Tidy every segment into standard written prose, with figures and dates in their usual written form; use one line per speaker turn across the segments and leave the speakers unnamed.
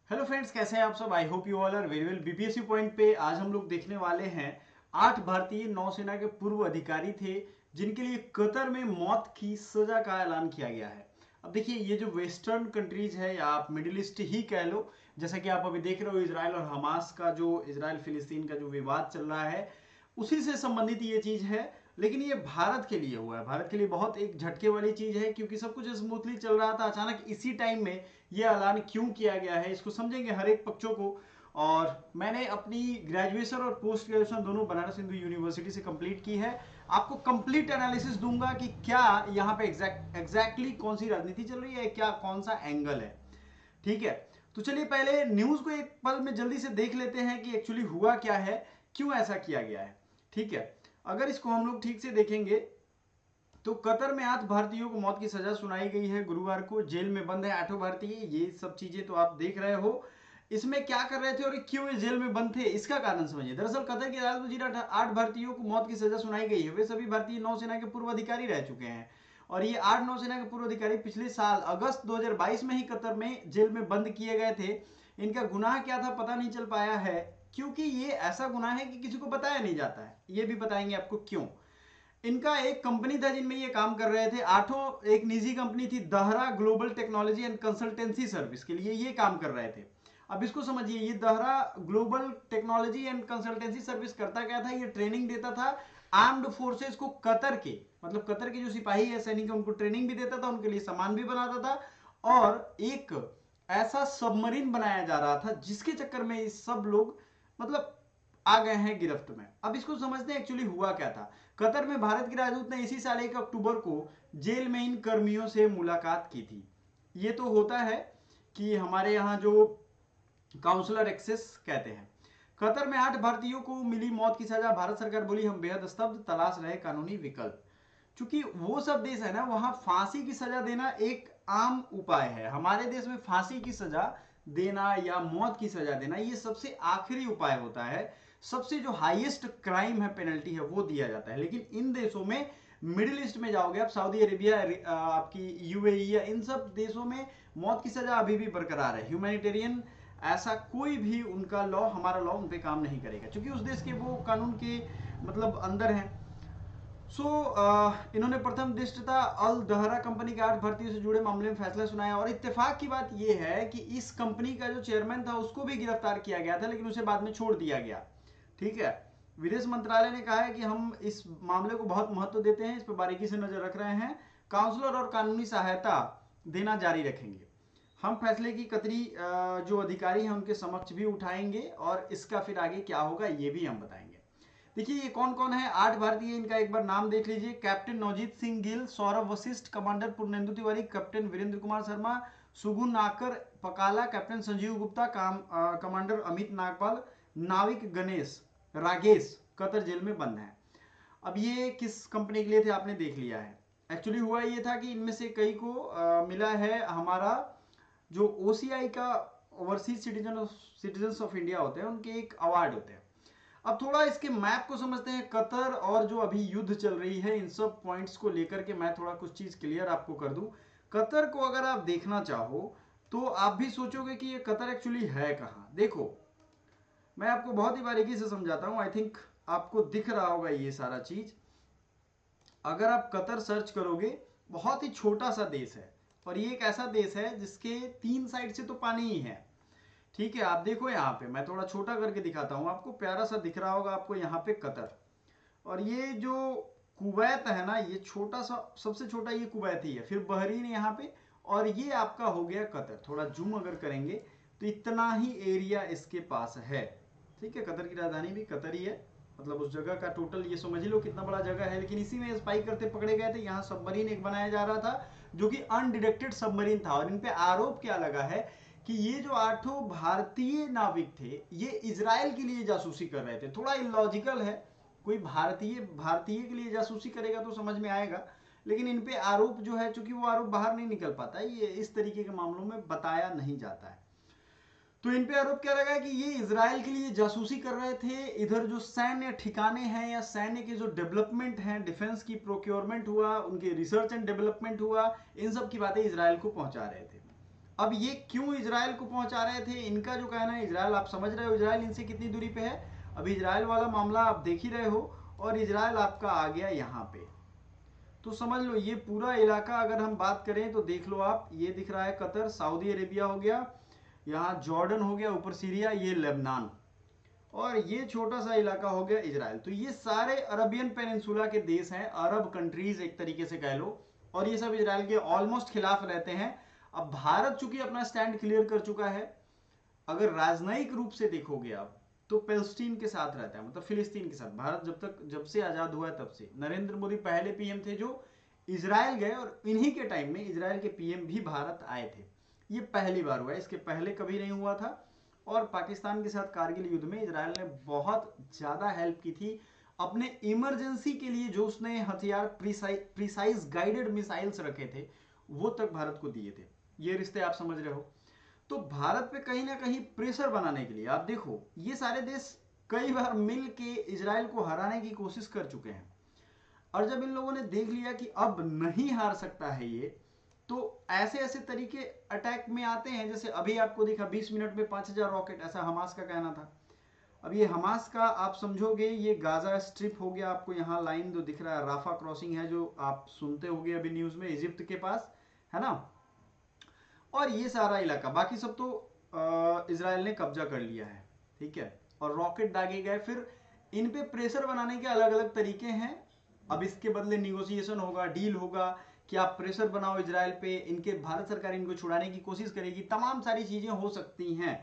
Hello friends, कैसे हैं आप सब। I hope you all are very well. BPSC point पे आज हम लोग देखने वाले हैं 8 भारतीय नौसेना के पूर्व अधिकारी थे जिनके लिए कतर में मौत की सजा का ऐलान किया गया है। अब देखिए, ये जो वेस्टर्न कंट्रीज है या आप मिडिल ईस्ट ही कह लो, जैसा कि आप अभी देख रहे हो इजराइल और हमास का जो इजराइल फिलिस्तीन का जो विवाद चल रहा है उसी से संबंधित ये चीज है। लेकिन ये भारत के लिए हुआ है, भारत के लिए बहुत एक झटके वाली चीज है क्योंकि सब कुछ स्मूथली चल रहा था, अचानक इसी टाइम में ये ऐलान क्यों किया गया है इसको समझेंगे हर एक पक्षों को। और मैंने अपनी ग्रेजुएशन और पोस्ट ग्रेजुएशन दोनों बनारस हिंदू यूनिवर्सिटी से कंप्लीट की है। आपको कंप्लीट एनालिसिस दूंगा कि क्या यहाँ पे एग्जैक्टली कौन सी राजनीति चल रही है, क्या कौन सा एंगल है। ठीक है, तो चलिए पहले न्यूज को एक पल में जल्दी से देख लेते हैं कि एक्चुअली हुआ क्या है, क्यों ऐसा किया गया है। ठीक है, अगर इसको हम लोग ठीक से देखेंगे तो कतर में 8 भारतीयों को मौत की सजा सुनाई गई है। गुरुवार को जेल में बंद है 8 भारतीय। ये सब चीजें तो आप देख रहे हो। इसमें क्या कर रहे थे और क्यों ये जेल में बंद थे, इसका कारण समझिए। दरअसल कतर की अदालत में जिन 8 भारतीयों को मौत की सजा सुनाई गई है वे सभी भारतीय नौसेना के पूर्व अधिकारी रह चुके हैं। और ये 8 नौसेना के पूर्व अधिकारी पिछले साल अगस्त 2022 में ही कतर में जेल में बंद किए गए थे। इनका गुनाह क्या था पता नहीं चल पाया है, क्योंकि ये ऐसा गुनाह है कि किसी को बताया नहीं जाता है। ये भी बताएंगे आपको क्यों। इनका एक कंपनी था जिनमें ये काम कर रहे थे आठों। एक निजी कंपनी थी Dahra global technology and consultancy service, के लिए ये काम कर रहे थे। अब इसको समझिए, ये Dahra global technology and consultancy service करता क्या था, ये ट्रेनिंग देता था आर्म्ड फोर्सेस को। कतर के मतलब कतर के जो सिपाही है, सैनिक है, उनको ट्रेनिंग भी देता था, उनके लिए सामान भी बनाता था। और एक ऐसा सबमरीन बनाया जा रहा था जिसके चक्कर में ये सब लोग मतलब आ गए हैं गिरफ्त में। अब इसको समझते हैं एक्चुअली हुआ क्या था। कतर में भारत के राजदूत ने इसी साल 1 अक्टूबर को जेल में इन कर्मियों से मुलाकात की थी। ये तो होता है कि हमारे यहाँ जो काउंसलर एक्सेस कहते हैं। कतर में 8 भारतीयों को मिली मौत की सजा। भारत सरकार बोली हम बेहद स्तब्ध, तलाश रहे कानूनी विकल्प। क्योंकि वो सब देश है ना, वहां फांसी की सजा देना एक आम उपाय है। हमारे देश में फांसी की सजा देना या मौत की सजा देना ये सबसे आखिरी उपाय होता है। सबसे जो हाईएस्ट क्राइम है, पेनल्टी है, वो दिया जाता है। लेकिन इन देशों में, मिडिल ईस्ट में जाओगे आप, सऊदी अरेबिया, आपकी यूएई या इन सब देशों में मौत की सजा अभी भी बरकरार है। ह्यूमैनिटेरियन ऐसा कोई भी उनका लॉ, हमारा लॉ उन पर काम नहीं करेगा क्योंकि उस देश के वो कानून के मतलब अंदर है। इन्होंने प्रथम दृष्टता अल दहरा कंपनी के 8 भर्तियों से जुड़े मामले में फैसला सुनाया। और इत्तेफाक की बात यह है कि इस कंपनी का जो चेयरमैन था उसको भी गिरफ्तार किया गया था, लेकिन उसे बाद में छोड़ दिया गया। ठीक है, विदेश मंत्रालय ने कहा है कि हम इस मामले को बहुत महत्व देते हैं, इस पर बारीकी से नजर रख रहे हैं, काउंसलर और कानूनी सहायता देना जारी रखेंगे। हम फैसले की कतरी जो अधिकारी हैं उनके समक्ष भी उठाएंगे और इसका फिर आगे क्या होगा ये भी हम बताएंगे। देखिए ये कौन कौन है 8 भारतीय, इनका एक बार नाम देख लीजिए। Captain Navjit Singh Gill, Saurabh Vashishth, commander Purnendu Tiwari, captain Virendra Kumar Sharma, Sugunakar Pakala, captain Sanjeev Gupta, commander Amit Nagpal, नाविक गणेश रागेश कतर जेल में बंद है। अब ये किस कंपनी के लिए थे आपने देख लिया है। एक्चुअली हुआ ये था कि इनमें से कई को मिला है हमारा जो ओसीआई का, ओवरसीज सिटीजन ऑफ इंडिया होते हैं, उनके एक अवार्ड होते हैं। अब थोड़ा इसके मैप को समझते हैं। कतर और जो अभी युद्ध चल रही है, इन सब पॉइंट्स को लेकर के मैं थोड़ा कुछ चीज क्लियर आपको कर दूं। कतर को अगर आप देखना चाहो तो आप भी सोचोगे कि ये कतर एक्चुअली है कहां। देखो, मैं आपको बहुत ही बारीकी से समझाता हूं। आई थिंक आपको दिख रहा होगा ये सारा चीज। अगर आप कतर सर्च करोगे, बहुत ही छोटा सा देश है और ये एक ऐसा देश है जिसके 3 साइड से तो पानी ही है। ठीक है, आप देखो यहाँ पे मैं थोड़ा छोटा करके दिखाता हूँ आपको, प्यारा सा दिख रहा होगा आपको यहाँ पे कतर। और ये जो कुवैत है ना, ये छोटा सा, सबसे छोटा ये कुवैत ही है, फिर बहरीन यहाँ पे, और ये आपका हो गया कतर। थोड़ा जूम अगर करेंगे तो इतना ही एरिया इसके पास है। ठीक है, कतर की राजधानी भी कतर ही है, मतलब उस जगह का टोटल ये समझ लो कितना बड़ा जगह है। लेकिन इसी में स्पाई करते पकड़े गए थे। यहाँ सबमरीन एक बनाया जा रहा था जो कि अनडिटेक्टेड सबमरीन था। और इन पे आरोप क्या लगा है कि ये जो 8 भारतीय नाविक थे ये इजराइल के लिए जासूसी कर रहे थे। थोड़ा इलॉजिकल है, कोई भारतीय भारतीय के लिए जासूसी करेगा तो समझ में आएगा, लेकिन इन पे आरोप जो है, चूंकि वो आरोप बाहर नहीं निकल पाता, ये इस तरीके के मामलों में बताया नहीं जाता है। तो इन पे आरोप क्या लगा कि ये इजराइल के लिए जासूसी कर रहे थे। इधर जो सैन्य ठिकाने हैं या सैन्य के जो डेवलपमेंट हैं, डिफेंस की प्रोक्योरमेंट हुआ, उनके रिसर्च एंड डेवलपमेंट हुआ, इन सब की बातें इजराइल को पहुंचा रहे थे। अब ये क्यों इजराइल को पहुंचा रहे थे, इनका जो कहना है, इजराइल आप समझ रहे हो इजराइल इनसे कितनी दूरी पे है। अब इजराइल वाला मामला आप देख ही रहे हो, और इजराइल आपका आ गया यहाँ पे। तो समझ लो ये पूरा इलाका अगर हम बात करें तो देख लो आप, ये दिख रहा है कतर, सऊदी अरेबिया हो गया, यहाँ जॉर्डन हो गया, ऊपर सीरिया, ये लेबनान, और ये छोटा सा इलाका हो गया इजराइल। तो ये सारे अरबियन पेनिनसुला के देश हैं, अरब कंट्रीज एक तरीके से कह लो, और ये सब इजराइल के ऑलमोस्ट खिलाफ रहते हैं। अब भारत चूंकि अपना स्टैंड क्लियर कर चुका है, अगर राजनयिक रूप से देखोगे आप तो पैलेस्टीन के साथ रहता है, मतलब फिलिस्तीन के साथ। भारत जब से आजाद हुआ है तब से नरेंद्र मोदी पहले पीएम थे जो इजराइल गए, और इन्हीं के टाइम में इजराइल के पीएम भी भारत आए थे। ये पहली बार हुआ है, इसके पहले कभी नहीं हुआ था। और पाकिस्तान के साथ कारगिल युद्ध में इजराइल ने बहुत ज्यादा हेल्प की थी, अपने इमरजेंसी के लिए जो उसने हथियार प्रिसाइज गाइडेड मिसाइल्स रखे थे वो तक भारत को दिए थे। ये रिश्ते आप समझ रहे हो। तो भारत पे कहीं ना कहीं प्रेशर बनाने के लिए आप देखो, ये सारे देश कई बार मिल के इजराइल को हराने की कोशिश कर चुके हैं, और जब इन लोगों ने देख लिया कि अब नहीं हार सकता है ये, तो ऐसे ऐसे तरीके अटैक में आते हैं। जैसे अभी आपको दिखा 20 मिनट में 5000 रॉकेट, ऐसा हमास का कहना था। अब ये हमास का आप समझोगे, ये गाजा स्ट्रिप हो गया, आपको यहाँ लाइन जो दिख रहा है राफा क्रॉसिंग है, जो आप सुनते होगे अभी न्यूज में, इजिप्ट के पास है ना। और ये सारा इलाका बाकी सब तो इजराइल ने कब्जा कर लिया है, ठीक है। और रॉकेट दागे गए, फिर इन पे प्रेशर बनाने के अलग अलग तरीके हैं। अब इसके बदले निगोशिएशन होगा, डील होगा कि आप प्रेशर बनाओ इजराइल पे, इनके भारत सरकार इनको छुड़ाने की कोशिश करेगी, तमाम सारी चीजें हो सकती हैं।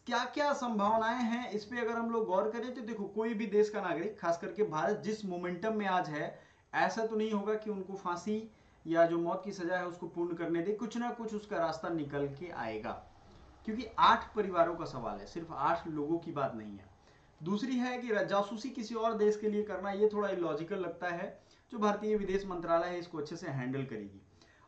क्या क्या संभावनाएं हैं इस पे अगर हम लोग गौर करें तो देखो, कोई भी देश का नागरिक, खास करके भारत जिस मोमेंटम में आज है, ऐसा तो नहीं होगा कि उनको फांसी या जो मौत की सजा है उसको पूर्ण करने दे, कुछ ना कुछ उसका रास्ता निकल के आएगा। क्योंकि 8 परिवारों का सवाल है, सिर्फ 8 लोगों की बात नहीं है। दूसरी है कि जासूसी किसी और देश के लिए करना, ये थोड़ा इलॉजिकल लगता है। जो भारतीय विदेश मंत्रालय है इसको अच्छे से हैंडल करेगी।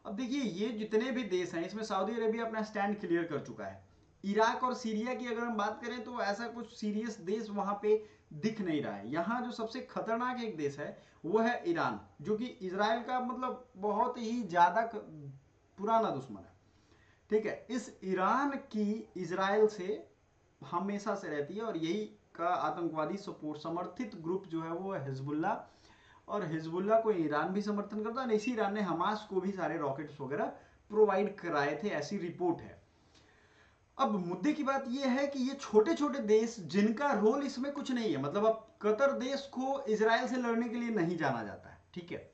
अब देखिए, ये जितने भी देश हैं इसमें सऊदी अरेबिया अपना स्टैंड क्लियर कर चुका है। इराक और सीरिया की अगर हम बात करें तो ऐसा कुछ सीरियस देश वहां पे दिख नहीं रहा है। यहाँ जो सबसे खतरनाक एक देश है वो है ईरान, जो कि इजराइल का मतलब बहुत ही ज्यादा पुराना दुश्मन है, ठीक है। इस ईरान की इजराइल से हमेशा से रहती है, और यही का आतंकवादी सपोर्ट समर्थित ग्रुप जो है वो है हिजबुल्ला, और हिजबुल्ला को ईरान भी समर्थन करता है। इसी ईरान ने हमास को भी सारे रॉकेट्स वगैरह प्रोवाइड कराए थे, ऐसी रिपोर्ट है। अब मुद्दे की बात यह है कि ये छोटे छोटे देश जिनका रोल इसमें कुछ नहीं है, मतलब अब कतर देश को इजराइल से लड़ने के लिए नहीं जाना जाता है, ठीक है,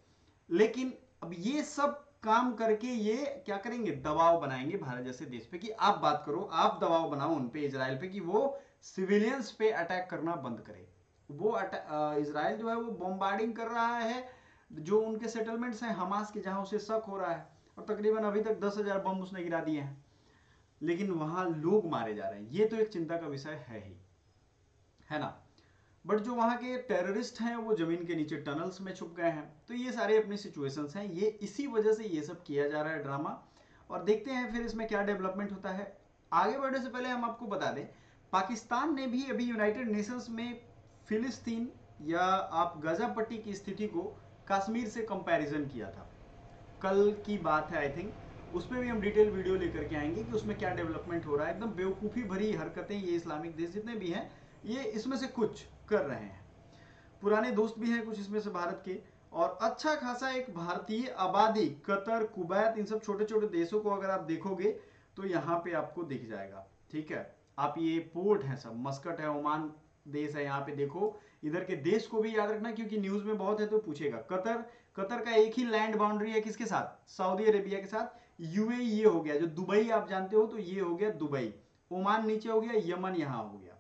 लेकिन अब ये सब काम करके ये क्या करेंगे, दबाव बनाएंगे भारत जैसे देश पे कि आप बात करो, आप दबाव बनाओ उन पे, इजराइल पे, कि वो सिविलियंस पे अटैक करना बंद करे। वो इजराइल जो है वो बॉम्बार्डिंग कर रहा है जो उनके सेटलमेंट्स हैं हमास के, जहां उसे शक हो रहा है, और तकरीबन अभी तक 10,000 बम उसने गिरा दिए हैं, लेकिन वहां लोग मारे जा रहे हैं। ये तो एक चिंता का विषय है ही, है ना। बट जो वहां के टेररिस्ट हैं वो जमीन के नीचे टनल्स में छुप गए हैं। तो ये सारे अपनी सिचुएशंस हैं, ये इसी वजह से ये सब किया जा रहा है ड्रामा। और देखते हैं फिर इसमें क्या डेवलपमेंट होता है। आगे बढ़ने से पहले हम आपको बता दें, पाकिस्तान ने भी अभी यूनाइटेड नेशंस में फिलिस्तीन या आप गाजा पट्टी की स्थिति को कश्मीर से कंपैरिजन किया था। कल की बात है आई थिंक, उस पर भी हम डिटेल वीडियो लेकर के आएंगे कि उसमें क्या डेवलपमेंट हो रहा है। एकदम बेवकूफ़ी भरी हरकतें ये इस्लामिक देश जितने भी हैं ये इसमें से कुछ कर रहे हैं। पुराने दोस्त भी हैं कुछ इसमें से भारत के, और अच्छा खासा एक भारतीय आबादी, कतर, कुवैत, इन सब छोटे छोटे देशों को अगर आप देखोगे तो यहाँ पे आपको दिख जाएगा, ठीक है। आप ये पोर्ट है सब, मस्कट है, ओमान देश है, यहाँ पे देखो। इधर के देश को भी याद रखना क्योंकि न्यूज में बहुत है तो पूछेगा। कतर, कतर का एक ही लैंड बाउंड्री है किसके साथ, सऊदी अरेबिया के साथ। यूएई ये हो गया, जो दुबई आप जानते हो तो ये हो गया दुबई। ओमान नीचे हो गया, यमन यहाँ हो गया।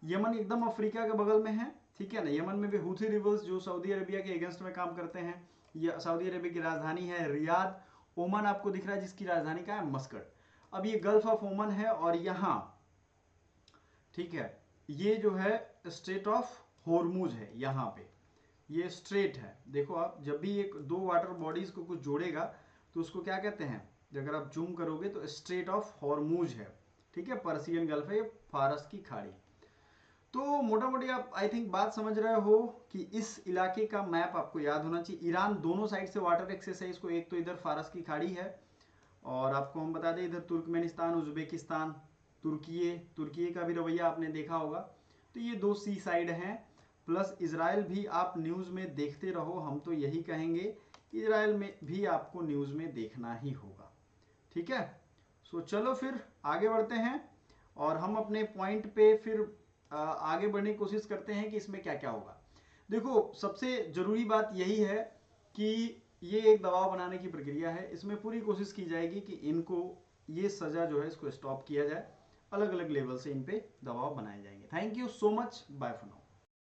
यमन एकदम अफ्रीका के बगल में है, ठीक है ना। यमन में भी हूथी रिबल्स जो सऊदी अरेबिया के अगेंस्ट में काम करते हैं। ये सऊदी अरेबिया की राजधानी है रियाद। ओमान आपको दिख रहा है जिसकी राजधानी का है मस्कट। अब ये गल्फ ऑफ ओमान है, और यहाँ ठीक है ये जो है स्ट्रेट ऑफ हॉर्मुज है, यहाँ पे ये स्ट्रेट है। देखो आप जब भी एक दो वाटर बॉडीज को कुछ जोड़ेगा तो उसको क्या कहते हैं, अगर आप जूम करोगे तो स्ट्रेट ऑफ हॉर्मुज है, ठीक है। पर्सियन गल्फ है, ये फारस की खाड़ी। तो मोटा मोटी आप आई थिंक बात समझ रहे हो कि इस इलाके का मैप आपको याद होना चाहिए। ईरान दोनों साइड से वाटर एक्सेस है इसको, एक तो इधर फारस की खाड़ी है और आपको हम बता दें इधर तुर्कमेनिस्तान, उज्बेकिस्तान, तुर्की का भी रवैया आपने देखा होगा। तो ये 2 सी साइड हैं, प्लस इजराइल भी आप न्यूज़ में देखते रहो, हम तो यही कहेंगे इजराइल में भी आपको न्यूज़ में देखना ही होगा। ठीक है, सो चलो फिर आगे बढ़ते हैं और हम अपने पॉइंट पे फिर आगे बढ़ने की कोशिश करते हैं कि इसमें क्या क्या होगा। देखो, सबसे जरूरी बात यही है कि ये एक दबाव बनाने की प्रक्रिया है, इसमें पूरी कोशिश की जाएगी कि इनको ये सजा जो है इसको स्टॉप किया जाए, अलग अलग लेवल से इन पे दबाव बनाए जाएंगे। Thank you so much, bye for now.